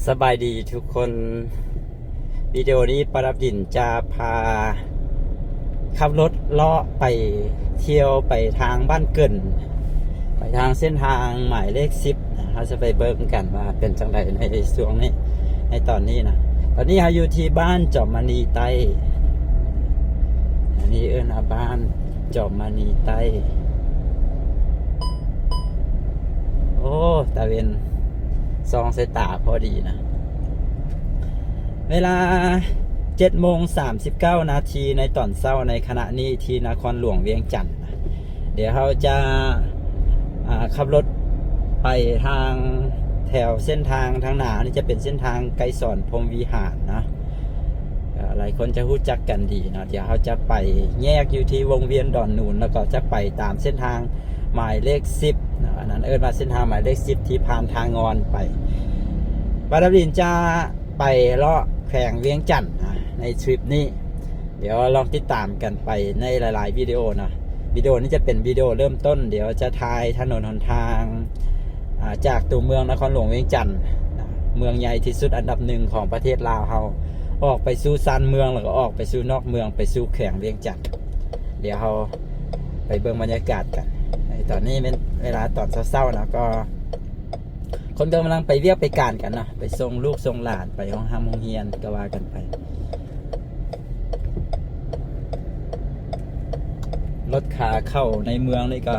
สบายดีทุกคนวิดีโอนี้ปรับดินจะพาขับรถเลาะไปเที่ยวไปทางบ้านเกินไปทางเส้นทางหมายเลข10เราจะไปเบิ่งกันว่าเป็นจังไดในช่วงนี้ในตอนนี้นะตอนนี้เราอยู่ที่บ้านจอมมณีใต้อันนี้บ้านจอมมณีใต้โอ้ตาเวนซองใส่ตาพอดีนะเวลา7:39 นาทีในตอนเช้าในขณะนี้ที่นครหลวงเวียงจันทร์เดี๋ยวเราจะขับรถไปทางแถวเส้นทางทางหนานี่จะเป็นเส้นทางไกรสอนพรหมวิหารนะหลายคนจะรู้จักกันดีนะเดี๋ยวเราจะไปแยกอยู่ที่วงเวียนดอนนูนแล้วก็จะไปตามเส้นทางหมายเลข10นะอันนั้นว่าเส้นทางหมายเลข10ที่ผ่านทางงอนไปบาราบินจะไปเลาะแขวงเวียงจันทร์ในทริปนี้เดี๋ยวลองติดตามกันไปในหลายๆวิดีโอนะวิดีโอนี้จะเป็นวิดีโอเริ่มต้นเดี๋ยวจะถ่ายถนนหนทางจากตัวเมืองนครหลวงเวียงจันทร์เมืองใหญ่ที่สุดอันดับหนึ่งของประเทศลาวเราออกไปสู่ซานเมืองแล้วก็ออกไปสู่นอกเมืองไปสู่แขวงเวียงจันทร์เดี๋ยวเราไปเบิ่งบรรยากาศกันตอนนี้เป็นเวลาตอนเช้าๆนะก็คนกำลังไปเวียกไปการกันนะไปส่งลูกส่งหลานไปห้องห้ามโรงเรียนก็ว่ากันไปรถขาเข้าในเมืองนี่ก็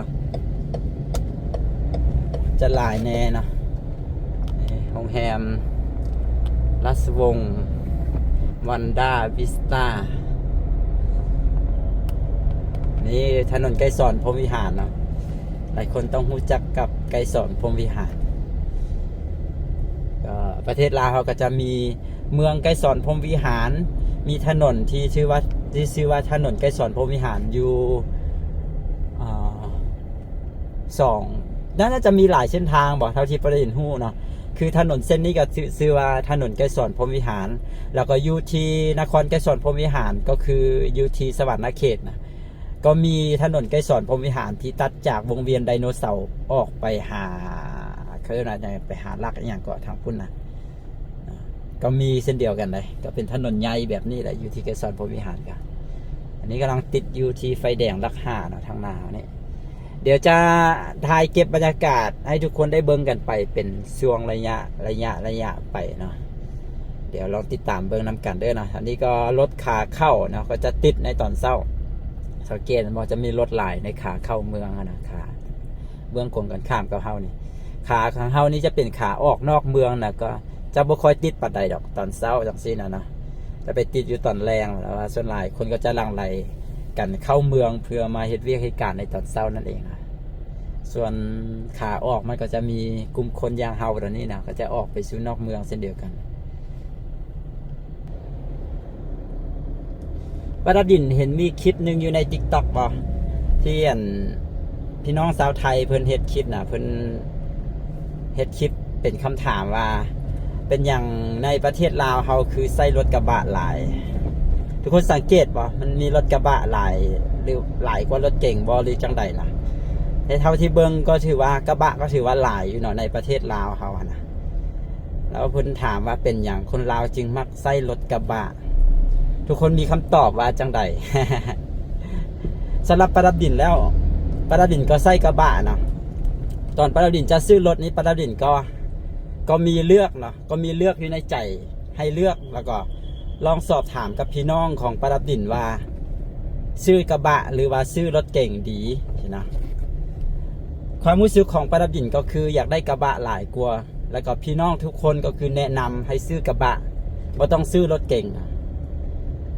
จะหลายแน่นะโรงแรมรัศวงศ์วันด้าวิสตานี่ถนนไกรสอนพรหมวิหารเนาะหลายคนต้องรู้จักกับไกรสอนพรหมวิหารประเทศลาวเขาก็จะมีเมืองไกรสอนพรหมวิหารมีถนนที่ชื่อว่าถนนไกรสอนพรหมวิหารอยู่น่าจะมีหลายเส้นทางบอกเท่าที่ประเด็นหู้เนาะคือถนนเส้นนี้ก็ชื่อว่าถนนไกรสอนพรหมวิหารแล้วก็อยู่ที่นครไกรสอนพรหมวิหารก็คืออยู่ที่สวรรณเขตนะก็มีถนนไกรสอนพรหมวิหารที่ตัดจากวงเวียนไดโนเสาร์ออกไปหาเขาเรียกอะไรไปหาลักอย่างก็ทางพุ่นนะก็มีเส้นเดียวกันเลยก็เป็นถนนใหญ่แบบนี้แหละอยู่ที่ไกรสอนพรหมวิหารกันอันนี้กำลังติดอยู่ที่ไฟแดงลัก5เนาะทางนาเนี่ยเดี๋ยวจะถ่ายเก็บบรรยากาศให้ทุกคนได้เบิ่งกันไปเป็นช่วงระยะไปเนาะเดี๋ยวลองติดตามเบิ่งนำกันด้วยนะอันนี้ก็รถขาเข้าเนาะก็จะติดในตอนเช้าสังเกตมันจะมีรถหลายในขาเข้าเมืองนะขาเบื้องกงกันข้ามกับเฮานี่ขาของเฮานี่จะเป็นขาออกนอกเมืองนะก็จะบ่ค่อยติดปัดใดดอกตอนเช้าจังซี่นะเนาะจะไปติดอยู่ตอนแรงแล้วว่าส่วนหลายคนก็จะหลั่งไหลกันเข้าเมืองเพื่อมาเฮ็ดเวียกเหตุการณ์ในตอนเช้านั่นเองนะส่วนขาออกมันก็จะมีกลุ่มคนอย่างเฮาตอนนี้นะก็จะออกไปสู่นอกเมืองเช่นเดียวกันบาราดินเห็นมีคลิปหนึ่งอยู่ใน TikTok ป่ะที่พี่น้องสาวไทยเพิ่นเฮ็ดคลิปนะเพิ่นเฮ็ดคลิปเป็นคำถามว่าเป็นอย่างในประเทศลาวเฮาคือใส่รถกระบะหลายทุกคนสังเกตป่ะมันมีรถกระบะหลายหรือหลายกว่ารถเก่งบ่หรือจังใดล่ะแต่เท่าที่เบิ่งก็ถือว่ากระบะก็ถือว่าหลายอยู่เนาะในประเทศลาวเฮานะแล้วเพิ่นถามว่าเป็นอย่างคนลาวจึงมักใส่รถกระบะทุกคนมีคำตอบว่าจังใด สำหรับปาราดินแล้วปาราดินก็ใส่กระบะเนาะตอนปาราดินจะซื้อรถนี้ปาราดินก็มีเลือกเนาะก็มีเลือกอยู่ในใจให้เลือกแล้วก็ลองสอบถามกับพี่น้องของปาราดินว่าซื้อกระบะหรือว่าซื้อรถเก่งดีนะความรู้สึกของปาราดินก็คืออยากได้กระบะหลายกว่าแล้วก็พี่น้องทุกคนก็คือแนะนำให้ซื้อกระบะบ่ต้องซื้อรถเก่ง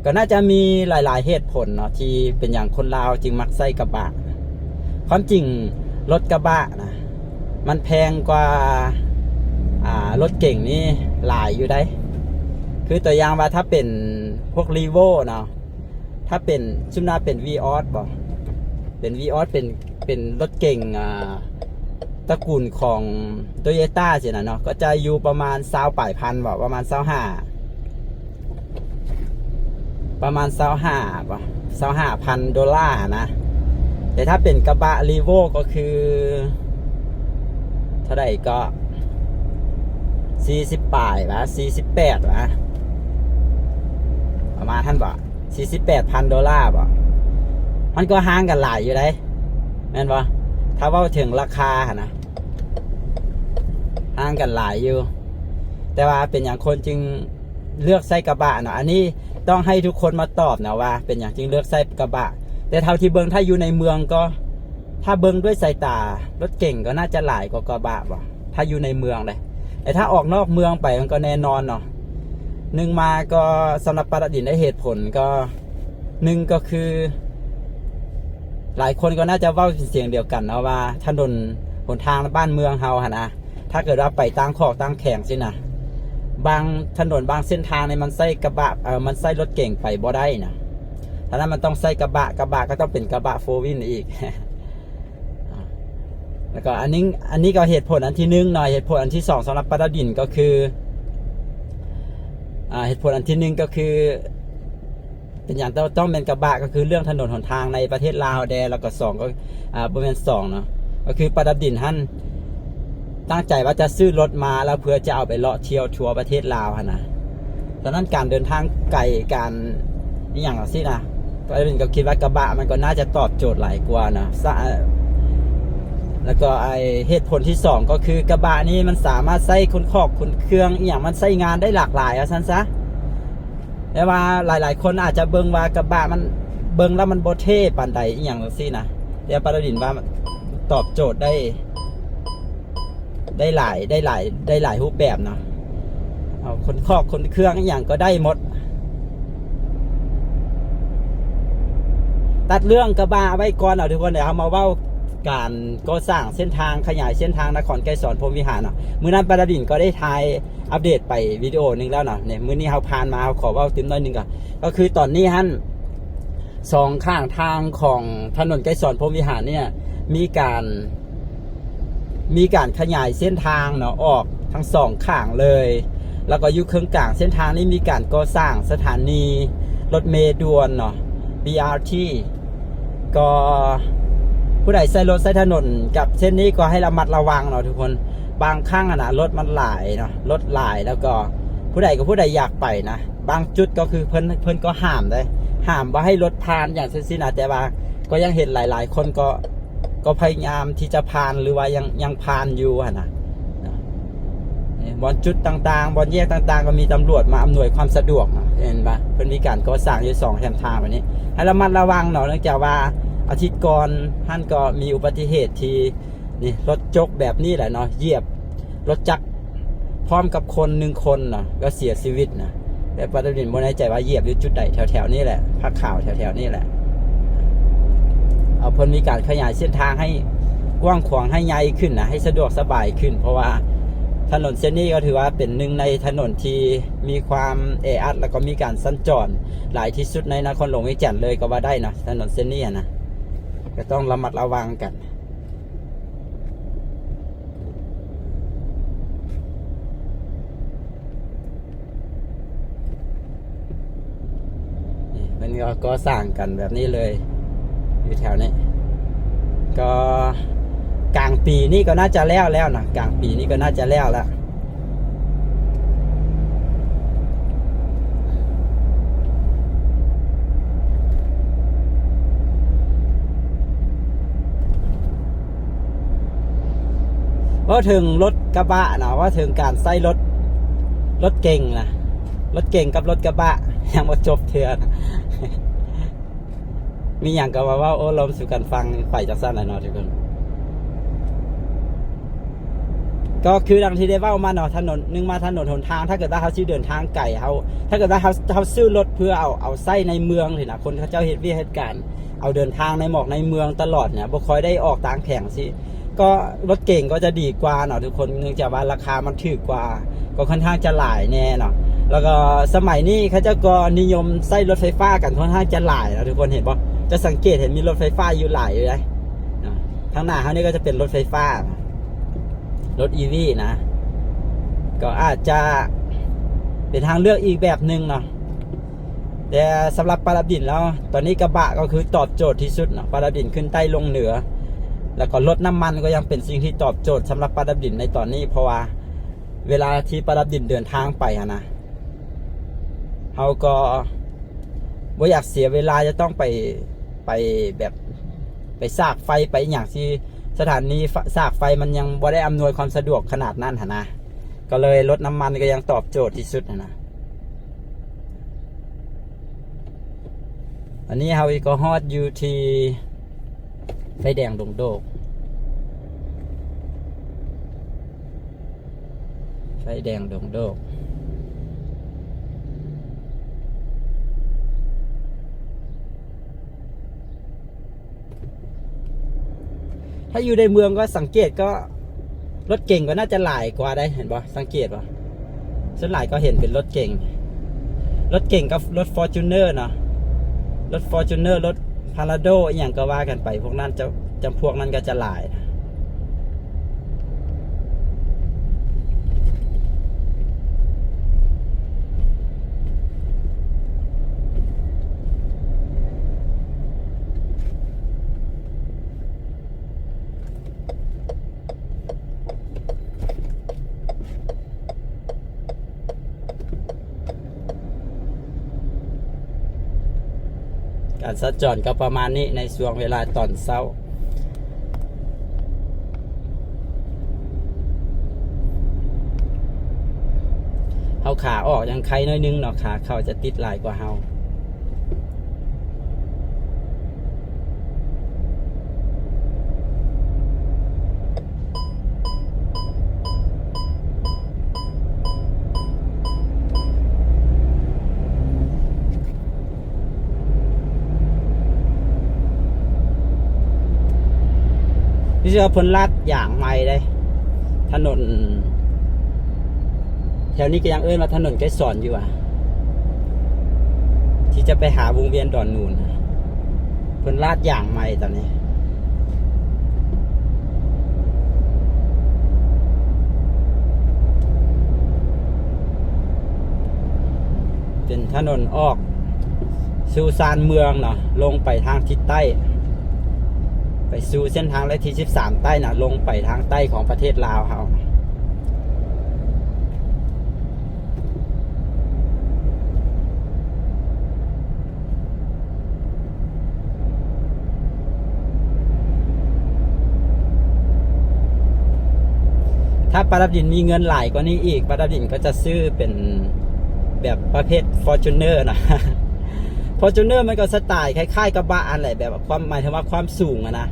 ก็น่าจะมีหลายๆเหตุผลเนาะที่เป็นอย่างคนลาวจึงมักใส่กระบะความจริงรถกระบะนะมันแพงกว่ารถเก่งนี่หลายอยู่ได้คือตัวอย่างว่าถ้าเป็นพวกรีโวเนาะถ้าเป็นซุมนาเป็นวีออสบ่เป็นวีออสเป็นรถเก่งตระกูลของโตโยต้าสินะเนาะก็จะอยู่ประมาณ20 ปลายพันบ่ประมาณ25ป่ะ$25,000นะแต่ถ้าเป็นกระบะรีโวก็คือเท่าไหร่ก็ 40ป่ายวะ48วะประมาณท่านบอก48,000 ดอลลาร์บ่มันก็ห่างกันหลายอยู่เลยแม่นบ่ถ้าว่าถึงราคานะห่างกันหลายอยู่แต่ว่าเป็นอย่างคนจึงเลือกใส่กระบะเนาะอันนี้ต้องให้ทุกคนมาตอบนะว่าเป็นอย่างจึงเลือกใส่กระบะแต่เท่าที่เบิ่งถ้าอยู่ในเมืองก็ถ้าเบิ่งด้วยสายตารถเก่งก็น่าจะหลายกว่ากระบะบ่ถ้าอยู่ในเมืองเลยแต่ถ้าออกนอกเมืองไปมันก็แน่นอนเนาะหนึ่งมาก็สำหรับปาราดินได้เหตุผลก็หนึ่งก็คือหลายคนก็น่าจะเว้าเป็นเสียงเดียวกันเนาะว่าถนนหนทางบ้านเมืองเฮาหะนะถ้าเกิดว่าไปตั้งขอกตั้งแข่งสินะบางถนนบางเส้นทางในมันใส่กระบะมันใส่รถเก่งไปบ่ได้นะฉะนั้นมันต้องใส่กระบะก็ต้องเป็นกระบะโฟวินอีก แล้วก็อันนี้ก็เหตุผลอันที่หนึ่งหน่อยเหตุผลอันที่สองสำหรับปาราดินก็คือเหตุผลอันที่หนึ่งก็คือเป็นอย่างต้องเป็นกระบะก็คือเรื่องถนนหนทางในประเทศลาวแดแล้วก็สองก็บริเวณสองเนาะก็คือปาราดินท่านตั้งใจว่าจะซื้อรถมาแล้วเพื่อจะเอาไปเลาะเที่ยวทัวร์ประเทศลาวนะดังนั้นการเดินทางไกลการนี่อย่างสินะปาราดินก็คิดว่ากระบะมันก็น่าจะตอบโจทย์หลายกว่านะแล้วก็ไอเหตุผลที่สองก็คือกระบะนี้มันสามารถใส่คนขอกคนเครื่องอย่างมันใส่งานได้หลากหลายเอาสั้นซะแต่ว่าหลายๆคนอาจจะเบิ่งว่ากระบะมันเบิ่งแล้วมันโบเท่ปานใดอย่างสินะแต่ปาราดินว่าตอบโจทย์ได้หลายรูปแบบเนาะเอาคนขอกคนเครื่องอย่างก็ได้หมดตัดเรื่องกระบะไว้ก่อนเอาทุกคนเดี๋ยวเอามาเว้าการก่อสร้างเส้นทางขยายเส้นทางนครไกรสอนพรหมวิหารเนาะมื้อนั้นปาราดินก็ได้ถ่ายอัปเดตไปวิดีโอนึงแล้วเนาะเนี่ยมื้อนี้เราผ่านมาขอเว้าติมน้อยนึงก็คือตอนนี้ฮั่นสองข้างทางของถนนไกรสอนพรหมวิหารเนี่ยมีการขยายเส้นทางเนาะออกทั้งสองข้างเลยแล้วก็อยู่เครื่องกลางเส้นทางนี้มีการก่อสร้างสถานีรถเมล์ด่วนเนาะ BRT ก็ผู้ใดใช้รถใช้ถนนกับเส้นนี้ก็ให้ระมัดระวังเนาะทุกคนบางครั้งนะรถมันหลายเนาะรถหลายแล้วก็ผู้ใดอยากไปนะบางจุดก็คือเพิ่นก็ห้ามว่าให้รถผ่านอย่างเส้นนะแต่ว่าก็ยังเห็นหลายๆคนก็พยายามที่จะผ่านหรือว่ายังผ่านอยู่นะบอนจุดต่างๆบอนแยกต่างๆก็มีตำรวจมาอำนวยความสะดวกเห็นปะเพิ่นมีการก่อสร้างอยู่2แห่งทางแบบนี้ให้ระมัดระวังเนาะเนื่องจากว่าอาทิตย์ก่อนท่านก็มีอุบัติเหตุที่นี่รถจกแบบนี้แหละเนาะเหยียบรถจักรพร้อมกับคน1คนเนาะก็เสียชีวิตนะแต่ปาราดินบ่แน่ใจว่าเหยียบอยู่จุดใดแถวๆนี้แหละภาคข่าวแถวๆนี้แหละเอาเพิ่นมีการขยายเส้นทางให้กว้างขวางให้ใหญ่ขึ้นนะให้สะดวกสบายขึ้นเพราะว่าถนนเส้นนี้ก็ถือว่าเป็นหนึ่งในถนนที่มีความแออัดแล้วก็มีการสัญจรหลายที่สุดในนครหลวงเวียงจันทร์เลยก็ว่าได้นะถนนเส้นนี้นะก็ต้องระมัดระวังกันมันก็สร้างกันแบบนี้เลยอยู่แถวนี้ก็กลางปีนี้ก็น่าจะแล้วนะกลางปีนี้ก็น่าจะแล้วว่าถึงรถกระบะนะว่าถึงการใส่รถเก่งนะรถเก่งกับรถกระบะยังมาจบเถื่อนมีอย่างก็ว่าโอ้ลมสู่กันฟังไปจากสั้นหน่อยเนาะทุกคนก็คือดังที่ได้ว่ามาเนาะถนนนึงมาถนนหนทางถ้าเกิดว่าเขาซื้อเดินทางไกลถ้าเกิดว่าเขาซื้อรถเพื่อเอาไส้ในเมืองเลยนะคนเขาเจ้าเหตุการณ์เอาเดินทางในหมอกในเมืองตลอดเนี่ยบ่ค่อยได้ออกต่างแข่งสิก็รถเก่งก็จะดีกว่าเนาะทุกคนเนื่องจากว่าราคามันถูกกว่าก็ค่อนข้างจะหลายแน่เนาะแล้วก็สมัยนี้เขาเจ้าก็นิยมใส่รถไฟฟ้ากันค่อนข้างจะหลายนะทุกคนเห็นป่ะจะสังเกตเห็นมีรถไฟฟ้าอยู่หลายเลยทางหน้าเขานี่ก็จะเป็นรถไฟฟ้ารถ EV นะก็อาจจะเป็นทางเลือกอีกแบบหนึ่งเนาะแต่สำหรับปาราดินแล้วตอนนี้กระบะก็คือตอบโจทย์ที่สุดเนาะปาราดินขึ้นใต้ลงเหนือแล้วก็รถน้ำมันก็ยังเป็นสิ่งที่ตอบโจทย์สำหรับปาราดินในตอนนี้เพราะว่า เวลาที่ประดับดินเดินทางไปนะเขาก็บ่อยากเสียเวลาจะต้องไปแบบไปสากไฟไปอย่างที่สถานีสากไฟมันยังบ่ได้อำนวยความสะดวกขนาดนั้นนะก็เลยรถน้ำมันก็ยังตอบโจทย์ที่สุดนะอันนี้เราก็ฮอดอยู่ที่ไฟแดงดงโดกไฟแดงดงโดกถ้าอยู่ในเมืองก็สังเกตก็รถเก่งก็น่าจะหลายกว่าได้เห็นป่ะสังเกตป่ะส่วนหลายก็เห็นเป็นรถเก่งกับรถ Fortuner เนาะรถ Fortuner รถ Palado อย่างก็ว่ากันไปพวกนั้นจะจำพวกนั้นก็จะหลายการสัญจรก็ประมาณนี้ในช่วงเวลาตอนเช้าเฮาขาออกยังใครน้อยนึงเนาะขาเข้าจะติดหลายกว่าเฮาพี่เชื่อเพิ่นลาดอย่างใหม่เลยถนนแถวนี้ก็ยังเอิ้นว่าถนนไกรสอนอยู่ที่จะไปหาวงเวียนดอนนูนเพิ่นลาดอย่างใหม่ตอนนี้เป็นถนนออกสู่ซานเมืองเนาะลงไปทางทิศใต้ไปสู่เส้นทางเลขที่13ใต้น่ะลงไปทางใต้ของประเทศลาวเขาถ้าปาดับดินมีเงินหลายกว่านี้อีกปาดับดินก็จะซื้อเป็นแบบประเภท Fortuner นะ Fortuner มันก็สไตล์คล้ายๆกระบะอะไรแบบความหมายถึงว่าความสูงนะ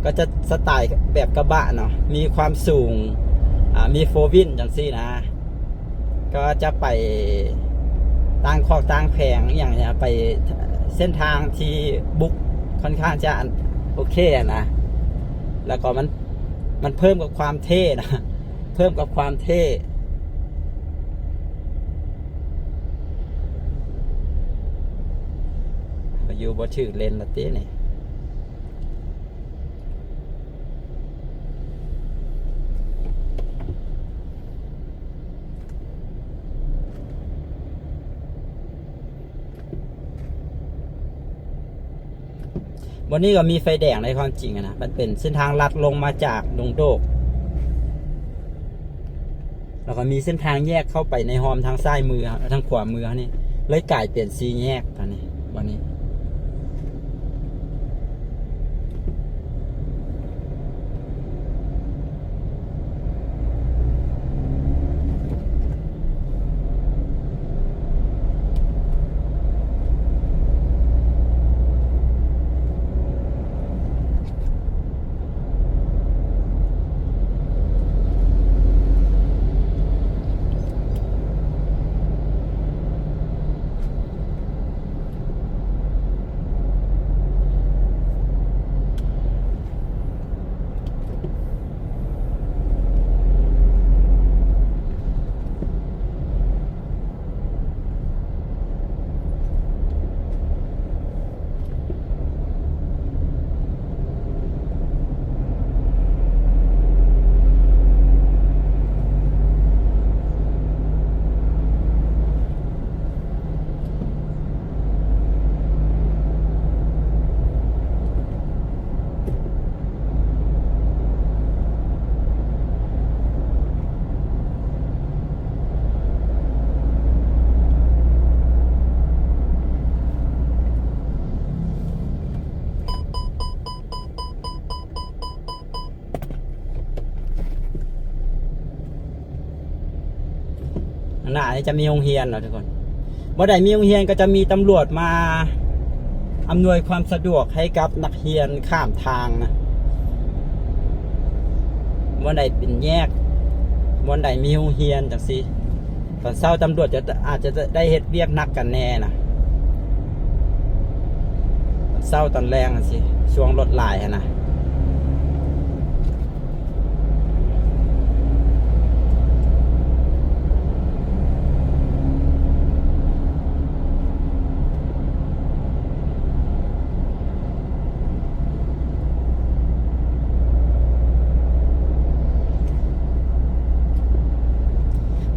ก็จะสไตล์แบบกระบะเนาะมีความสูงมีโฟวินจังซี่นะก็จะไปต่างคอกต่างแผงอย่างเนี้ยไปเส้นทางที่บุกค่อนข้างจะโอเคนะแล้วก็มันเพิ่มกับความเท่นะเพิ่มกับความเท่อยู่บ่ถือเลนละตีนี่วันนี้ก็มีไฟแดงในความจริงนะมันเป็นเส้นทางลัดลงมาจากดงโดกแล้วก็มีเส้นทางแยกเข้าไปในฮอมทางซ้ายมือทางขวามือนี่เลยกลายเปลี่ยนซีแยกตอนนี้วันนี้ ข้างหน้านี่จะมีโรงเรียนเนาะทุกคนบ่ได้มีโรงเรียนก็จะมีตำรวจมาอำนวยความสะดวกให้กับนักเรียนข้ามทางนะบ่ได้เป็นแยกบ่ได้มีโรงเรียนจังซี่ตอนเช้าตำรวจอาจจะได้เฮ็ดเวียกหนักกันแน่นะตอนเช้าตอนแรงจังซี่ช่วงรถหลายนะ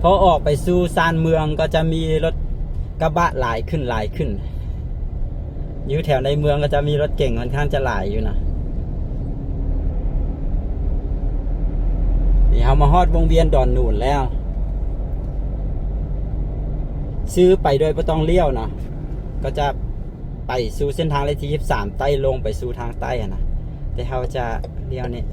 พอออกไปสู่ซานเมืองก็จะมีรถกระบะหลายขึ้นอยู่แถวในเมืองก็จะมีรถเก่งค่อนข้างจะหลายอยู่นะนี่เรามาฮอดวงเวียนดอนนูนแล้วซื้อไปโดยไม่ต้องเลี้ยวนะก็จะไปสู่เส้นทางเลขที่23ใต้ลงไปสู่ทางใต้นะแต่เราจะเลี้ยวนี่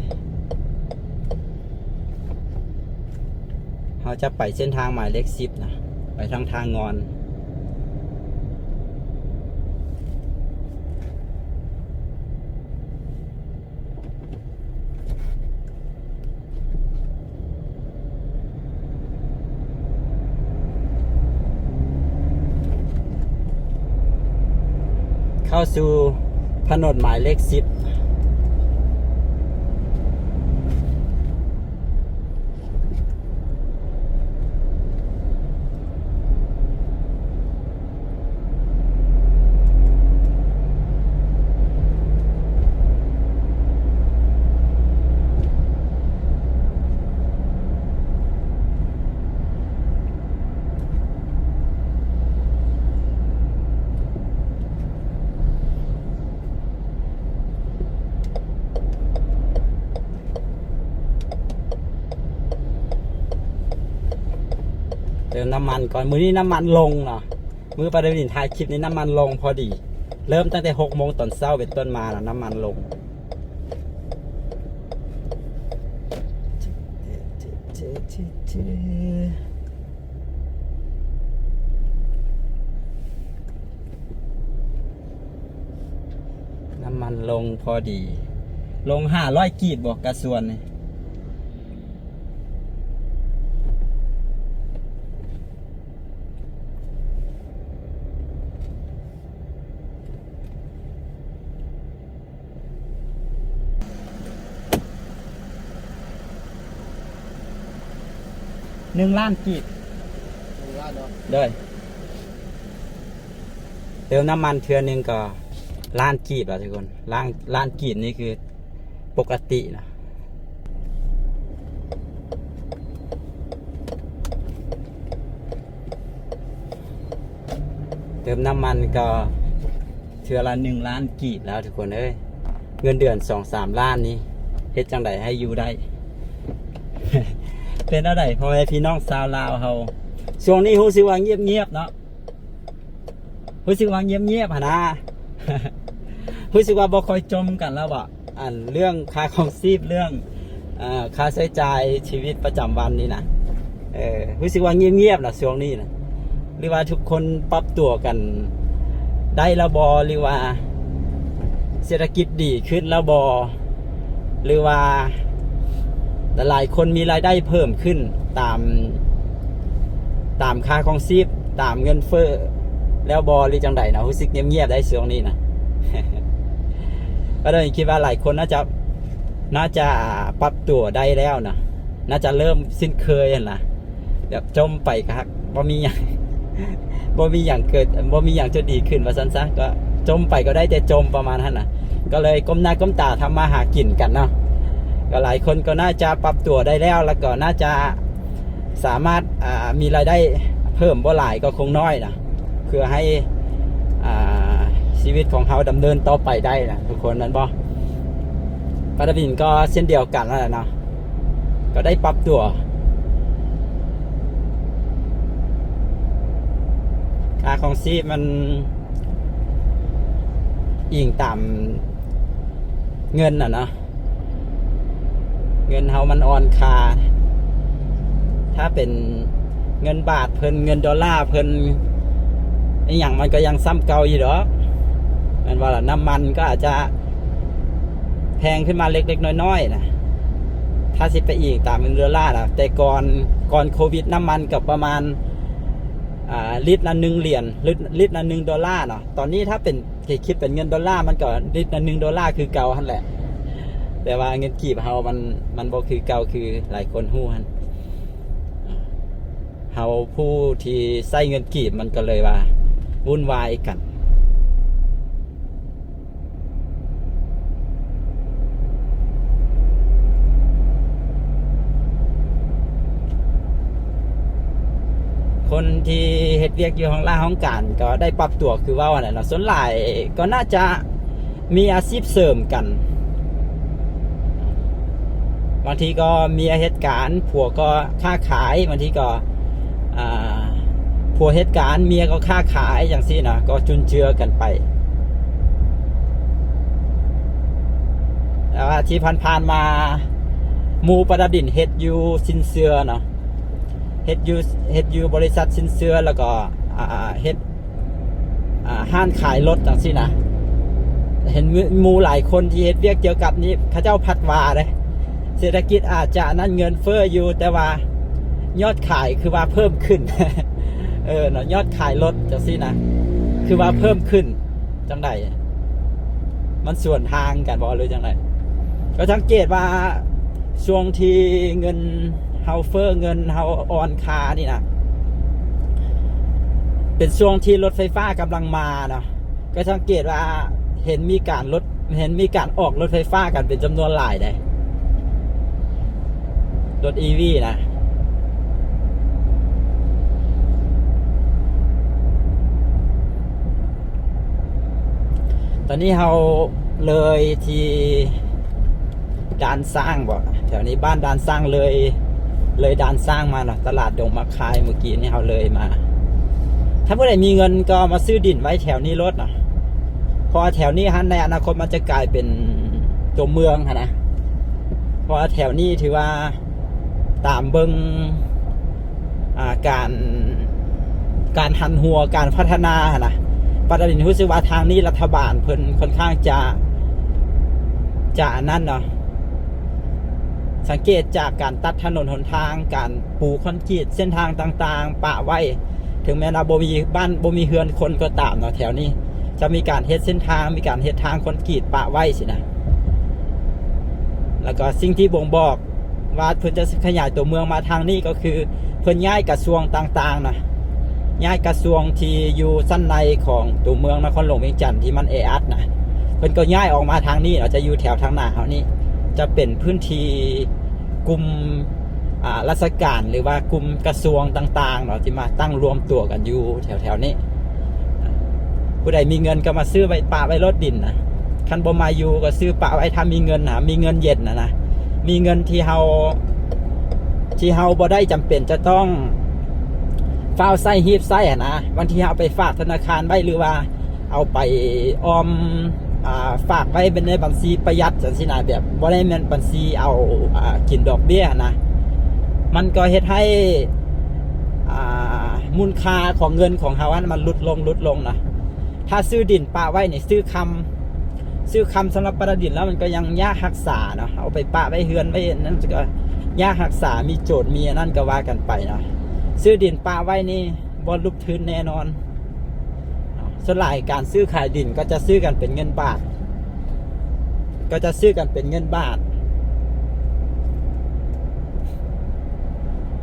เราจะไปเส้นทางหมายเลข10นะไปทางงอนเข้าสู่ถนนหมายเลข10เติมน้ำมันก่อนมื้อนี้น้ำมันลงเนาะมื้อประเด็นถ่ายคลิปนี้น้ำมันลงพอดีเริ่มตั้งแต่6 โมงตอนเช้าเป็นต้นมานะน้ำมันลงน้ำมันลงพอดีลง500 กีบบอกกระส่วนนี่1 ล้านกีบเด้อเติมน้ำมันเทื่อนึงก็1 ล้านกีบอ่ะทุกคนล้านกีบนี่คือปกตินะเติมน้ำมันก็เทื่อละ1 ล้านกีบแล้วทุกคนเอ้ยเงินเดือน2-3 ล้านนี้เฮ็ดจังไดให้อยู่ได้ เป็นอะไรพ่อแม่พี่น้องชาวลาวเขาช่วงนี้รู้สึกว่าเงียบๆเนาะรู้สึกว่าเงียบๆหะนะ รู้สึกว่าบ่ค่อยจมกันแล้วบ่เรื่องค่าครองชีพเรื่องค่าใช้จ่ายชีวิตประจำวันนี่นะรู้สึกว่าเงียบๆนะช่วงนี้นะหรือว่าทุกคนปรับตัวกันได้แล้วบ่หรือว่าเศรษฐกิจดีขึ้นแล้วบ่หรือว่าหลายคนมีรายได้เพิ่มขึ้นตามค่าครองชีพตามเงินเฟ้อแล้วบอหรือจังใดนะรู้สึกเงียบๆได้ช่วงนี้นะ ก็เลยคิดว่าหลายคนน่าจะปรับตัวได้แล้วนะน่าจะเริ่มสิ้นเคยนะแบบจมไปครับบ่มีอย่าง บ่มีอย่างเกิดบ่มีอย่างจะดีขึ้นว่าซั่นซะก็จมไปก็ได้แต่จมประมาณนั้นนะก็เลยก้มหน้าก้มตาทำมาหากินกันเนาะก็หลายคนก็น่าจะปรับตัวได้แล้วก็น่าจะสามารถมีรายได้เพิ่มบ่หลายก็คงน้อยนะเพื่อให้ชีวิตของเขาดำเนินต่อไปได้นะทุกคนนั้นบ่ปาราบินก็เช่นเดียวกันแล้วนะก็ได้ปรับตัวค่าของชีพมันอิงตามเงินนะเงินเฮามันอ่อนค่าถ้าเป็น เงินบาทเพิ่นเงินดอลลาร์เพิ่นไอ้หยังมันก็ยังซ้ำเก่าอยู่ดอกแม่นว่าล่ะน้ำมันก็อาจจะแพงขึ้นมาเล็กๆน้อยๆนะถ้าสิไปอีกตามเงินดอลลาร์นะแต่ก่อนโควิดน้ำมันกับประมาณลิตรละ$1ลิตรละ$1เนาะตอนนี้ถ้าเป็นคิดเป็นเงินดอลลาร์มันก็ลิตรละ$1คือเก่าหั่นแหละแต่ว่าเงินกีบเฮามันบ่คือเก่าคือหลายคนฮู้หั่นเฮาผู้ที่ใช้เงินกีบมันก็เลยว่าวุ่นวายกันคนที่เฮ็ดเวียกอยู่ของล่าของการก็ได้ปรับตัวคือว่าน่ะเนาะส่วนหลายก็น่าจะมีอาชีพเสริมกันบางทีก็เมียเหตุการณ์ผัวก็ค้าขายบางทีก็ผัวเหตุการณ์เมียก็ค้าขายอย่างซี่นะก็จุนเจือกันไปแต่ว่าที่ผ่านๆมาหมู่ประดับดินเฮ็ดอยู่สินเสือเนาะเฮ็ดอยู่บริษัทสินเสือแล้วก็เฮ็ดห้านขายรถจังซี่นะเห็นหมู่หลายคนที่เฮ็ดเวียกเกี่ยวกับนี้เขาเจ้าพัดว่าเด้เศรษฐกิจอาจจะนั่นเงินเฟ้ออยู่แต่ว่ายอดขายคือว่าเพิ่มขึ้น เนาะยอดขายรถจังซี่นะคือว่าเพิ่มขึ้นจังไดมันส่วนทางกันบ่หรือจังไดก็สังเกตว่าช่วงที่เงินเฮาเฟ้อเงินเฮาอ่อนค่านี่นะเป็นช่วงที่รถไฟฟ้ากำลังมาเนาะก็สังเกตว่าเห็นมีการออกรถไฟฟ้ากันเป็นจำนวนหลายได้รถ EV นะตอนนี้เราเลยที่ด่านสร้างบ่แถวนี้บ้านด่านสร้างเลยด่านสร้างมาเนาะตลาดดงมะคายเมื่อกี้นี่เราเลยมาถ้าผู้ใดมีเงินก็มาซื้อดินไว้แถวนี้รถเนาะพอแถวนี้ฮะในอนาคตมันจะกลายเป็นตัวเมืองนะเพราะแถวนี้ถือว่าตามเบิ้งการหันหัวการพัฒนานะประเด็นรู้สึกว่าทางนี้รัฐบาลเพิ่นค่อนข้างจะนั่นเนาะสังเกตจากการตัดถนนหนทางการปูคอนกรีตเส้นทางต่างๆปะไว้ถึงแม้ว่าบ่มีบ้านบ่มีเฮือนคนก็ตามเนาะแถวนี้จะมีการเฮ็ดเส้นทางมีการเฮ็ดทางคอนกรีตปะไว้สินะแล้วก็สิ่งที่บ่งบอกว่าเพิ่นจะขยายตัวเมืองมาทางนี้ก็คือเพิ่นย้ายกระทรวงต่างๆนะย้ายกระทรวงที่อยู่สั้นในของตัวเมืองนครหลวงเวียงจันทร์ที่มันแออัดนะเพิ่นก็ย้ายออกมาทางนี้เราจะอยู่แถวทางหน้าเฮานี่จะเป็นพื้นที่กลุ่มราชการหรือว่ากลุ่มกระทรวงต่างๆเนาะที่มาตั้งรวมตัวกันอยู่แถวๆนี้ผู้ใดมีเงินก็มาซื้อไว้ปะไว้รถดินนะคันบ่มาอยู่ก็ซื้อปะไว้ถ้ามีเงินมีเงินเย็นนะมีเงินที่เฮาบ่ได้จำเป็นจะต้องฝากใส่ฮีบใส่นะบางทีเอาไปฝากธนาคารไว้หรือว่าเอาไปออมฝากไว้เป็นในบัญชีประหยัดจังซี่นะแบบบ่ได้แม่นบัญชีเอากินดอกเบี้ยนะมันก็เฮ็ดให้มูลค่าของเงินของเฮามันลดลงนะถ้าซื้อดินปะไว้นี่ซื้อคำสำหรับประดิษฐ์แล้วมันก็ยังยากรักษาเนาะเอาไปปะไว้เฮือนไว้นั่นก็ยากรักษามีโจทย์มีนั่นก็ว่ากันไปเนาะซื้อดินปะไว้นี่บ่ลุกทืนแน่นอนส่วนหลายการซื้อขายดินก็จะซื้อกันเป็นเงินบาท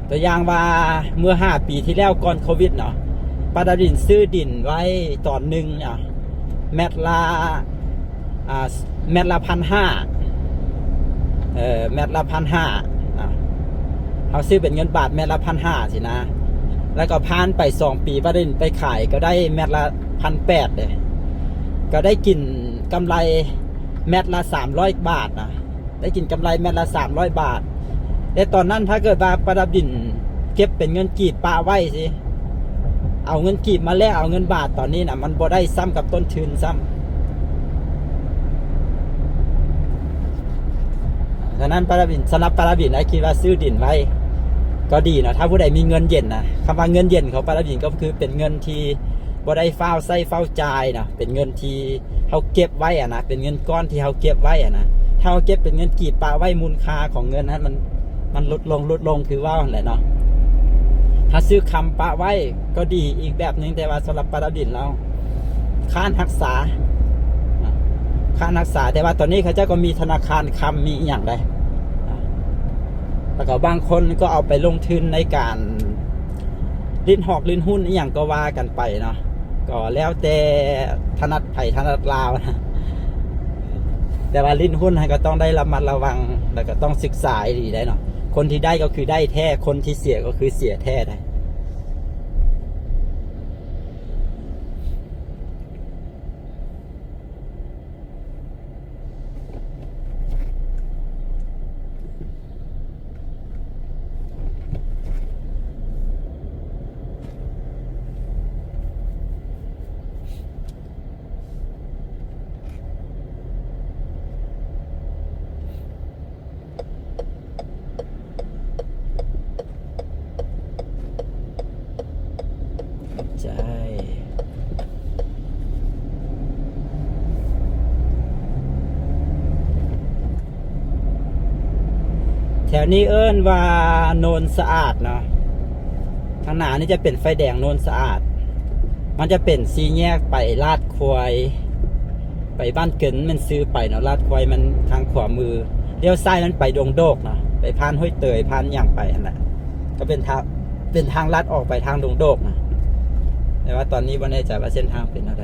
ตัวอย่างว่าเมื่อ5 ปีที่แล้วก่อนโควิดเนาะปาดาดินซื้อดินไว้ตอนหนึ่งเม็ดละ1,500เม็ดละ1,500เขาซื้อเป็นเงินบาทเม็ดละ1,500สินะแล้วก็ผ่านไป2 ปีปาดาดินไปขายก็ได้เม็ดละ1,800เลยก็ได้กินกำไรเม็ดละ300 บาทนะได้กินกำไรเม็ดละ300 บาทแต่ตอนนั้นถ้าเกิดว่าประดับดินเก็บเป็นเงินกีบปะไว้สิเอาเงินกีบมาแลกเอาเงินบาทตอนนี้นะมันบ่ได้ซ้ำกับต้นทุนซ้ำฉะนั้นประดับดินสำหรับประดับดินคิดว่าซื้อดินไว้ ก็ดีนะถ้าผู้ใดมีเงินเย็นนะคำว่าเงินเย็นของปาราบินก็คือเป็นเงินที่บ่ได้เฝ้าใส่เฝ้าจ่ายนะเป็นเงินที่เขาเก็บไว้อะนะเป็นเงินก้อนที่เขาเก็บไว้อะนะถ้าเขาเก็บเป็นเงินกีบปลาไว้มูลค่าของเงินนั้นมันลดลงคือว่าแหละเนาะถ้าซื้อคำปะไว้ก็ดีอีกแบบนึงแต่ว่าสำหรับปาราบินเราค่ารักษาแต่ว่าตอนนี้เขาเจ้าก็มีธนาคารคำมีอย่างไรแล้วก็บางคนก็เอาไปลงทุนในการลิ้นหอกลิ้นหุ้นอย่างก็ว่ากันไปเนาะก็แล้วแต่ถนัดไผ่ถนัดลาวนะแต่ว่าลิ้นหุ้นก็ต้องได้ระมัดระวังแล้วก็ต้องศึกษาดีได้เนาะคนที่ได้ก็คือได้แท้คนที่เสียก็คือเสียแท้ได้ใช่แถวนี้เอิ้นว่าโนนสะอาดเนาะทางหน้านี่จะเป็นไฟแดงโนนสะอาดมันจะเป็นซีแยกไปลาดควายไปบ้านเกินมันซื้อไปเนาะลาดควายมันทางขวามือเลี้ยวซ้ายมันไปดงโดกเนาะไปพานห้วยเตยพานอย่างไปอันนั้นก็เป็นทางลัดออกไปทางดงโดกนะแต่ว่าตอนนี้ไม่แน่ใจว่าเส้นทางเป็นอะไร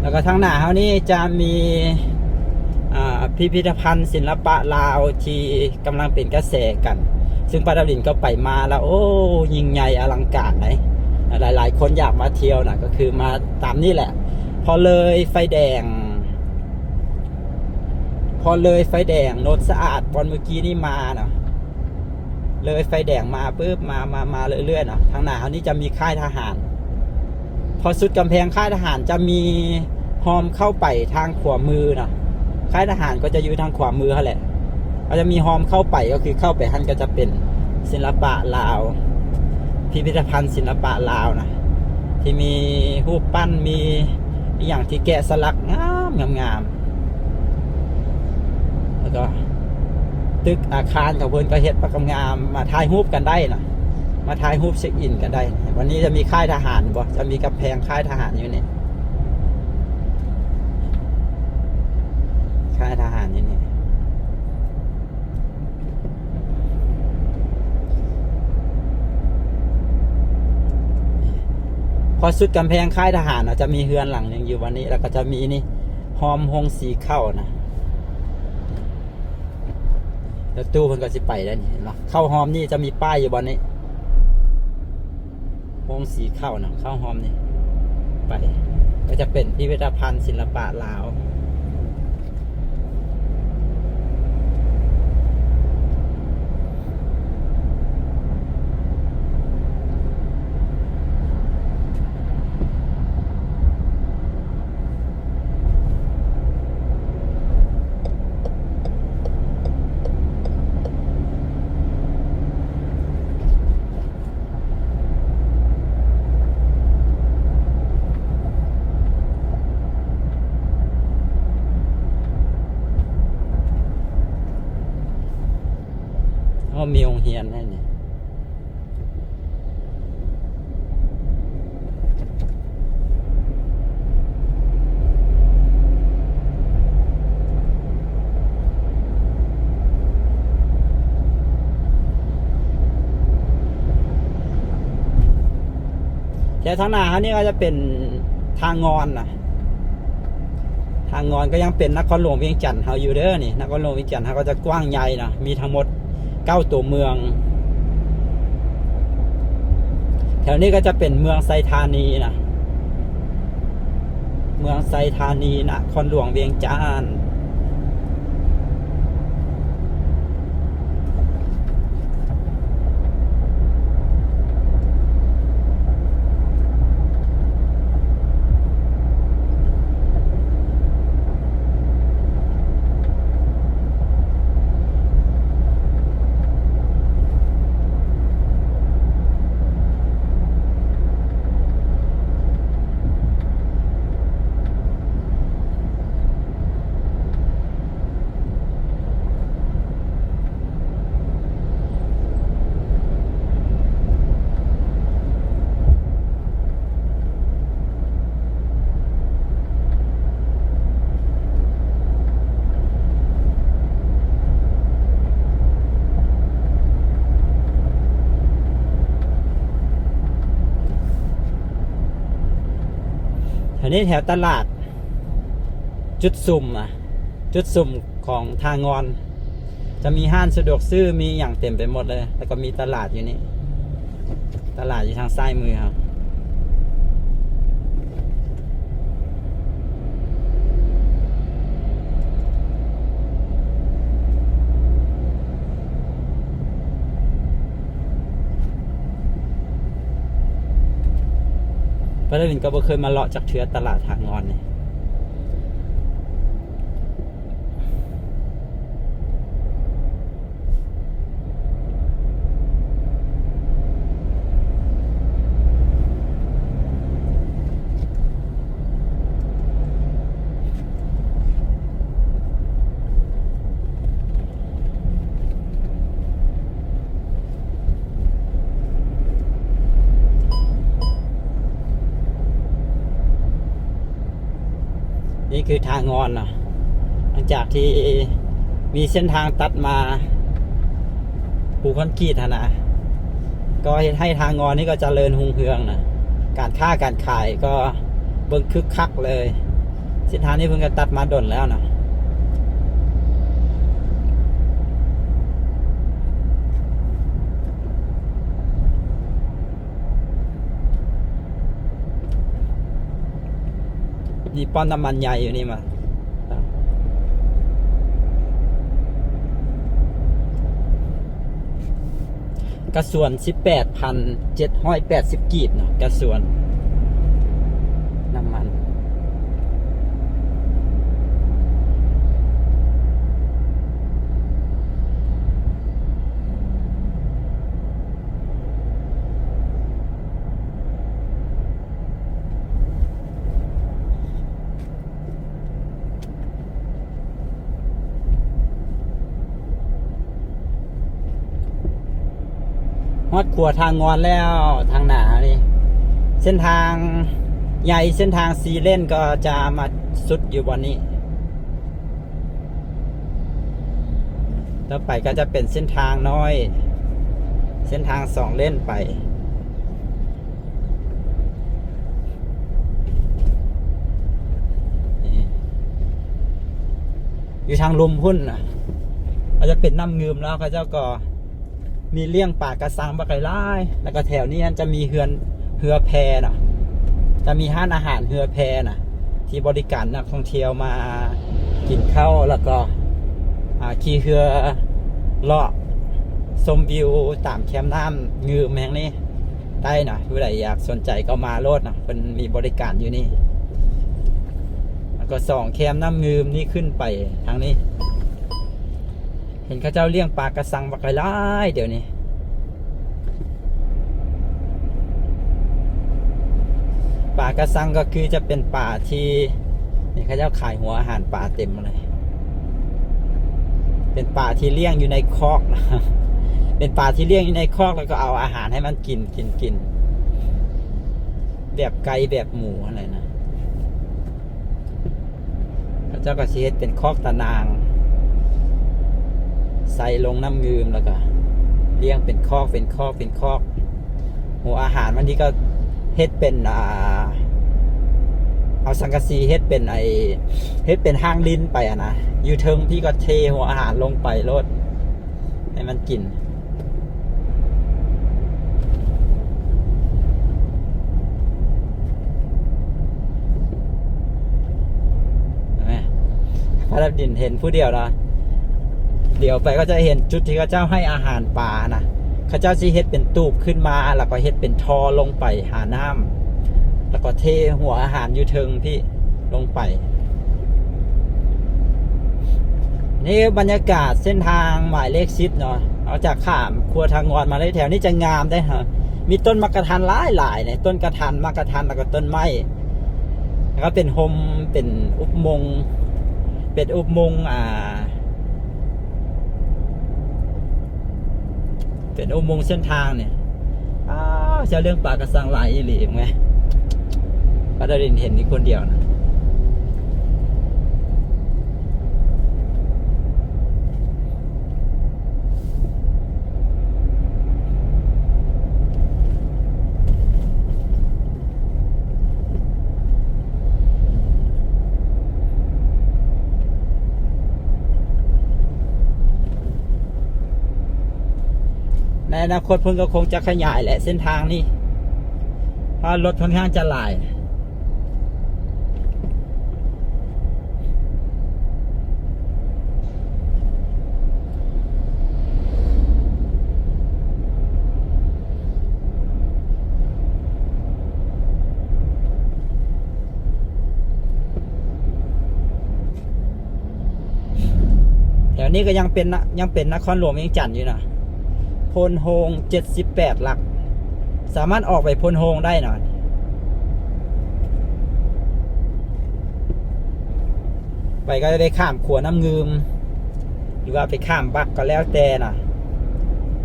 แล้วก็ทางหน้าเขานี่จะมีพิพิธภัณฑ์ศิลปะลาวที่กำลังเป็นกระแสกันซึ่งปาราบินก็ไปมาแล้วโอ้ยิ่งใหญ่อลังการเลยหลายคนอยากมาเที่ยวนะก็คือมาตามนี่แหละพอเลยไฟแดงโนนสะอาดตอนเมื่อกี้นี่มาเนาะเลยไฟแดงมาปุ๊บมาเรื่อยๆเนาะทางหน้าเขานี่จะมีค่ายทหารพอสุดกำแพงค่ายทหารจะมีฮอมเข้าไปทางขวามือเนาะค่ายทหารก็จะอยู่ทางขวามือเขาแหละก็จะมีฮอมเข้าไปก็คือเข้าไปหันก็จะเป็นศิลปะลาวพิพิธภัณฑ์ศิลปะลาวนะที่มีรูปปั้นมีอย่างที่แกะสลักงามแล้วก็ตึกอาคารของเพิ่นก็เฮ็ดประกำงามมาถ่ายรูปกันได้นะมาถ่ายรูปเช็คอินกันได้วันนี้จะมีค่ายทหารบ่จะมีกำแพงค่ายทหารอยู่นี่ค่ายทหารอยู่นี่พอสุดกำแพงค่ายทหารจะมีเฮือนหลังหนึ่งอยู่วันนี้แล้วก็จะมีนี่หอมหงสีเข้านะแล้วตู้เพิ่นก็สิไปแล้วนี่เห็นไหมเข้าหอมนี่จะมีป้ายอยู่บนนี้หงสีเข้านะเข้าหอมนี่ไปก็จะเป็นพิพิธภัณฑ์ศิลปะลาวมีองค์เฮียนนั่นนี่แต่ทางหน้านี่ก็จะเป็นทางงอนนะทางงอนก็ยังเป็นนครหลวงเวียงจันทร์เฮาอยู่เด้อนี่นครหลวงเวียงจันทร์เฮาก็จะกว้างใหญ่นะมีทั้งหมด9 ตัวเมืองแถวนี้ก็จะเป็นเมืองไซธานีนะเมืองไซธานีนครหลวงเวียงจันทร์ นี้แถวตลาดจุดสุ่มจุดสุ่มของทางงอนจะมีห้างสะดวกซื้อมีอย่างเต็มไปหมดเลยแล้วก็มีตลาดอยู่นี่ตลาดอยู่ทางซ้ายมือครับเพราะฉะนั้นก็บ่เคยมาเลาะจากเทือตลาดทางงอนนี่นี่คือทางงอนเนาะหลังจากที่มีเส้นทางตัดมาปูคอนกรีตนะก็ให้ทางงอนนี่ก็เจริญรุ่งเรืองนะการค้าการขายก็เบิ่งคึกคักเลยเส้นทางนี้เพิ่งจะตัดมาดนแล้วนะนี่ป้อนน้ำมันใหญ่อยู่นี่มากระส่วน 18,780 กีบเนาะกระส่วนน้ำมันฮอดขัวทางงอนแล้วทางหนานี่เส้นทางใหญ่เส้นทางซีเลนก็จะมาสุดอยู่บนนี้ต่อไปก็จะเป็นเส้นทางน้อยเส้นทาง2 เลนไปอยู่ทางลุมพุ่นก็จะเป็นน้ำเงืมแล้วเขาเจ้าก็มีเลี้ยงป่ากระสังปลาไก่ไล่แล้วก็แถวนี้จะมีเฮือแพนะจะมีห้านอาหารเฮือแพนะที่บริการนักท่องเที่ยวมากินข้าวแล้วก็ขี่เรือเลาะชมวิวตามแคมป์น้ำเงือแมงนี่ได้นะผู้ใดอยากสนใจก็มาโลดนะเป็นมีบริการอยู่นี่แล้วก็2 แคมป์น้ำเงืมนี่ขึ้นไปทางนี้เห็นข้าเจ้าเลี้ยงปลากระสังปลาไก่ไล่เดี๋ยวนี้ปลากระสังก็คือจะเป็นปลาที่นี่ข้าเจ้าขายหัวอาหารปลาเต็มเลยเป็นปลาที่เลี้ยงอยู่ในคอกนะเป็นปลาที่เลี้ยงอยู่ในคอกแล้วก็เอาอาหารให้มันกินแบบไก่แบบหมูอะไรนะข้าเจ้าก็เช็ดเป็นคอกตะนางใส่ลงน้ำงืมแล้วก็เลี้ยงเป็นคอกหัวอาหารมันที่ก็เฮ็ดเป็นเอาสังกะสีเฮ็ดเป็นห้างลิ้นไปนะอยู่เทิงพี่ก็เทหัวอาหารลงไปโลดให้มันกินพระดินเห็นผู้เดียวนะเดี๋ยวไปก็จะเห็นจุดที่เขาเจ้าให้อาหารปลานะเขาเจ้าสิเฮ็ดเป็นตูบขึ้นมาแล้วก็เฮ็ดเป็นทอลงไปหาน้ำแล้วก็เทหัวอาหารอยู่เทิงพี่ลงไปนี่บรรยากาศเส้นทางหมายเลข10เนาะเอาจากข้ามครัวทางงอนมาเลยแถวนี้จะงามได้ฮะมีต้นมะกะทันหลายเนี่ยต้นกระทันมะกะทันแล้วก็ต้นไม้แล้วก็เป็นโฮมเป็นอุโมงค์เป็นเส้นทางเนี่ยจะเรื่องปลากระสังหลายอีหลีไหมพระดารินเห็นนี่คนเดียวนะ ในอนาคตเพิ่นก็คงจะขยายแหละเส้นทางนี้เพราะรถค่อนข้างจะหลายแถวนี้ก็ยังเป็นนครหลวงเวียงจันทน์อยู่นะพลโฮง78 หลักสามารถออกไปพลโฮงได้หน่อยไปก็จะได้ข้ามขัวน้ำงืมหรือว่าไปข้ามบักก็แล้วแต่นะ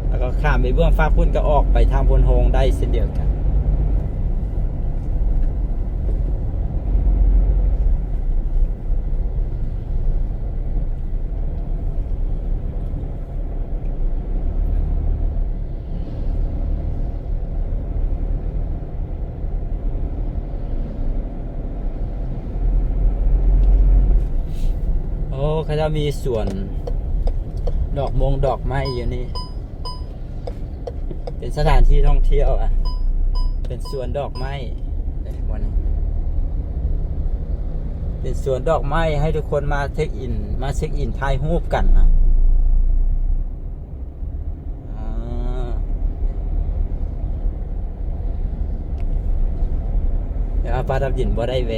แล้วก็ข้ามไปเบื้องฟ้าพุ่นก็ออกไปทางพลโฮงได้เช่นเดียวกันโอ้เขาจะมีสวนดอกไม้อยู่นี่เป็นสถานที่ท่องเที่ยวอ่ะเป็นสวนดอกไม้วันนี้เป็นสวนดอกไม้ให้ทุกคนมาเช็คอินถ่ายรูปกันนะเดี๋ยวปลาดับดินบ่ได้แว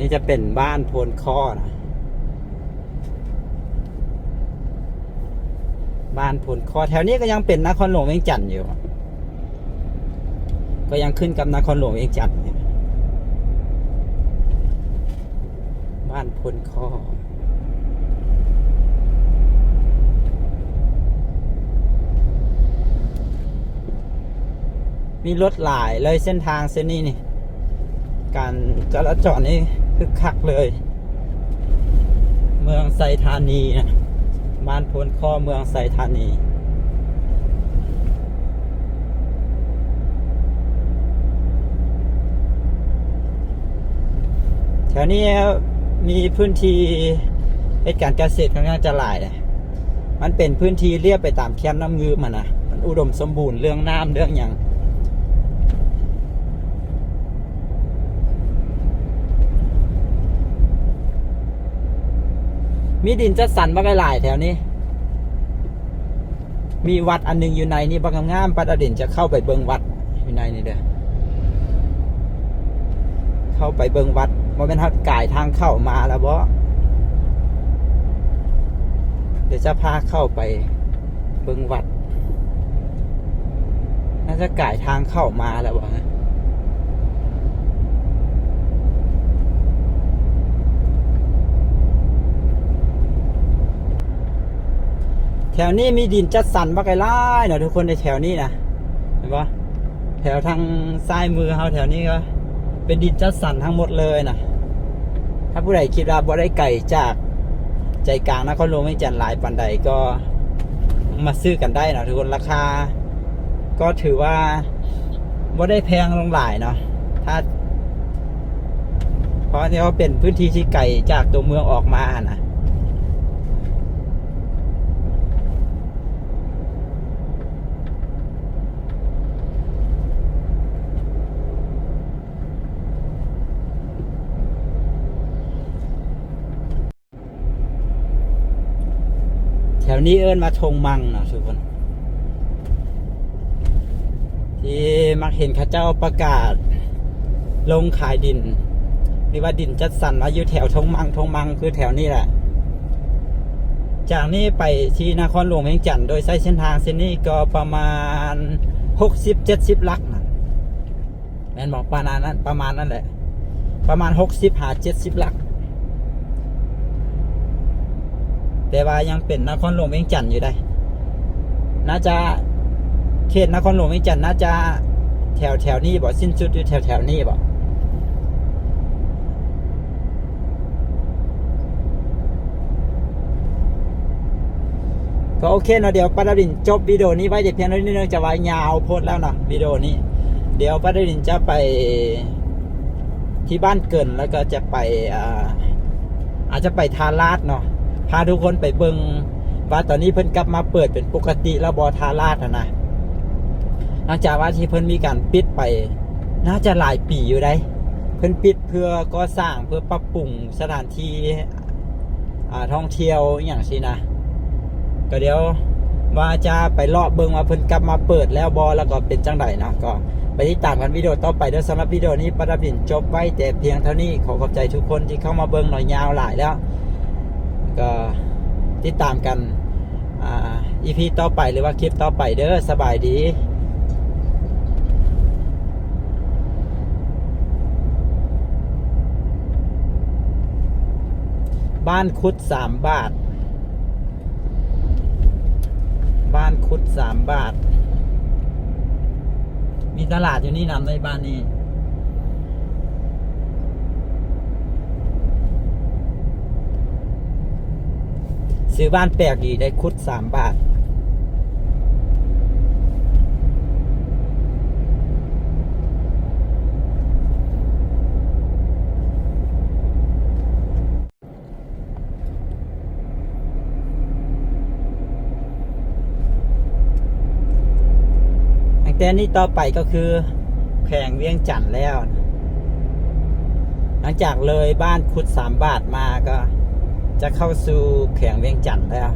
นี่จะเป็นบ้านโพนข้อนะบ้านโพนข้อแถวนี้ก็ยังเป็นนครหลวงเวียงจันทน์อยู่ก็ยังขึ้นกับนครหลวงเวียงจันทน์บ้านโพนข้อมีรถหลายเลยเส้นทางเส้นนี้นี่การจราจรนี่คึกคักเลยเมืองไซธานีนะบ้านโพนข้อเมืองไซธานีแถวนี้มีพื้นที่เหตุการณ์เกษตรค่อนข้างจะหลายเลยมันเป็นพื้นที่เรียบไปตามแคมน้ำงืมนะมันอุดมสมบูรณ์เรื่องน้ำเรื่องอย่างมีดินจัดสรรบักหลายแถวนี้มีวัดอันนึงอยู่ในนี่บักงามปัดอดินจะเข้าไปเบิงวัดอยู่ในนี่เด้อเข้าไปเบิงวัดว่าเป็นกายทางเข้ามาแล้วบ่เดี๋ยวจะพาเข้าไปเบิงวัดน่าจะกายทางเข้ามาแล้วบ่แถวนี้มีดินจัดสรรบักไล่เนาะทุกคนในแถวนี้นะเห็นปะแถวทางซ้ายมือเขาแถวนี้ก็เป็นดินจัดสรรทั้งหมดเลยนะถ้าผู้ใดคิดว่าบ่ได้ไก่จากใจกลางนครหลวงเวียงจันทน์หลายปันใดก็มาซื้อกันได้นะทุกคนราคาก็ถือว่าบ่ได้แพงลงหลายเนาะถ้าเพราะที่เขาเป็นพื้นที่ที่ไก่จากตัวเมืองออกมานะแถวนี้เอิ้นมาทงมังนะทุกคนที่มักเห็นข้าเจ้าประกาศลงขายดินหรือว่าดินจัดสรรมาอยู่แถวทงมังคือแถวนี้แหละจากนี้ไปที่นครหลวงเวียงจันทน์โดยใช้เส้นทางเส้นนี้ก็ประมาณ60-70 ลักนะแม่นบอกประมาณนั้นแหละประมาณ60-70 ลักแต่ว่ายังเป็นนครหลวงเวียงจันทน์อยู่ได้น่าจะเขตนครหลวงเวียงจันทน์น่าจะแถวนี้บ่สิ้นสุดอยู่แถวนี้บ่ก็โอเคเนาะเดี๋ยวปาราดินจบวิดีโอนี้ไว้แต่เพียงเท่านี้เนื่องจากว่ายาวโพสแล้วเนาะวิดีโอนี้ เดี๋ยวป้าดลินจะไปที่บ้านเกินแล้วก็จะไปอาจจะไปทาราดเนาะพาทุกคนไปเบิงว่าตอนนี้เพิ่นกลับมาเปิดเป็นปกติแล้วบอทาราดนะหลังจากว่าที่เพิ่นมีการปิดไปน่าจะหลายปีอยู่ได้เพิ่นปิดเพื่อก่อสร้างเพื่อปรับปรุงสถานที่ท่องเที่ยวอย่างสินะก็เดี๋ยวว่าจะไปเลาะเบิงว่าเพิ่นกลับมาเปิดแล้วบอแล้วก็เป็นจังไดนะก็ไปติดตามกันวิดีโอต่อไปเด้อสำหรับวิดีโอนี้ป้าดลินจบไว้แต่เพียงเท่านี้ขอขอบใจทุกคนที่เข้ามาเบิงหน่อยยาวหลายแล้วก็ติดตามกันEP ต่อไปหรือว่าคลิปต่อไปเด้อสบายดีบ้านคุด3 บาทบ้านคุด3 บาทมีตลาดอยู่นี่นำในบ้านนี้ซื้อบ้านแปลกดีได้คุด3 บาทแต่นี่ต่อไปก็คือแขวงเวียงจันทน์แล้วหลังจากเลยบ้านคุด3 บาทมาก็จะเข้าสู่แขวงเวียงจันทน์แล้ว